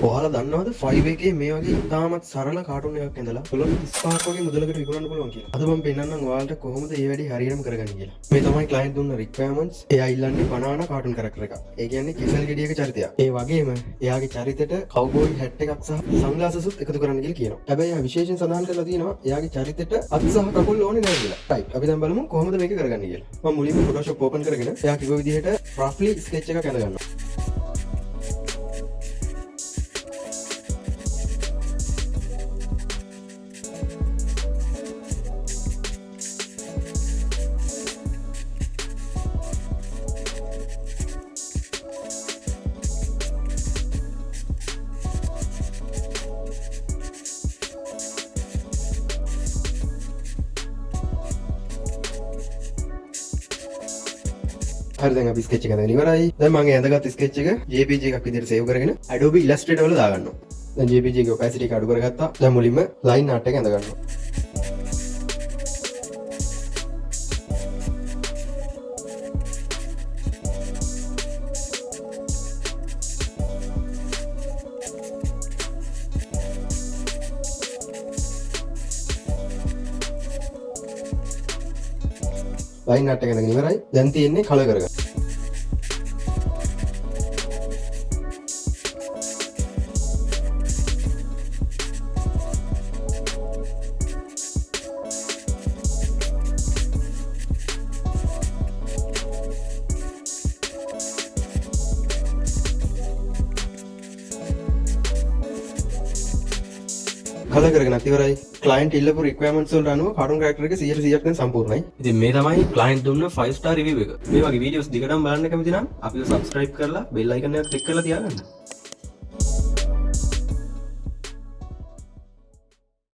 ඔයාලා දන්නවද Fiverr එකේ මේ වගේ ඉතාමත් සරල කාටුන් එකක් ඇඳලා ඩොලර් 35ක් වගේ මුදලකට විකුණන්න පුළුවන් කියලා. අද මම පෙන්නන්නම් ඔයාලට කොහොමද මේ වැඩේ හරියටම කරගන්නේ කියලා. මේ තමයි ක්ලයන්ට් දුන්න රික්වයර්මන්ට්ස්. එයා ඉල්ලන්නේ බනානා කාටුන් කැරක්ටර් එකක්. ඒ කියන්නේ කෙසල් ගෙඩියක චරිතයක්. ඒ වගේම එයාගේ චරිතෙට කවුබෝයි හැට් එකක් සහ සන්ග්ලාසස් එකතු කරන්න කියලා කියනවා. හැබැයි එයා විශේෂයෙන් සඳහන් කරලා තියෙනවා එයාගේ චරිතෙට අත් සහ කකුල් ඕනේ නැහැ කියලා. රයිට්. අපි දැන් බලමු කොහොමද මේක කරගන්නේ කියලා. මම මුලින්ම Photoshop open කරගෙන එයා කිව්ව විදිහට roughly sketch එකක් ඇඳ ගන්නවා. හරි දැන් අපි ස්කෙච් එක හදගෙන ඉවරයි. දැන් මම ඇඳගත් ස්කෙච් එක JPG එකක් විදිහට සේව් කරගෙන Adobe Illustrator වල දාගන්නවා. දැන් JPG එකේ opacity එක අඩු කරගත්තා. දැන් මුලින්ම line art එක ඇඳ ගන්නවා. line art එක ඇඳගෙන ඉවරයි. දැන් තියෙන්නේ color කරගන්න. කලර් කරගෙන ඉවරයි. ක්ලයන්ට් ඉල්ලපු රික්වයර්මන්ට්ස් වලට අනුව කාටුන් කැරක්ටර් එක 100% දැන් සම්පූර්ණයි. ඉතින් මේ තමයි ක්ලයන්ට් දුන්න 5 star review එක. මේ වගේ වීඩියෝස් දිගටම බලන්න කැමති නම් අපිව subscribe කරලා bell icon එක click කරලා තියාගන්න.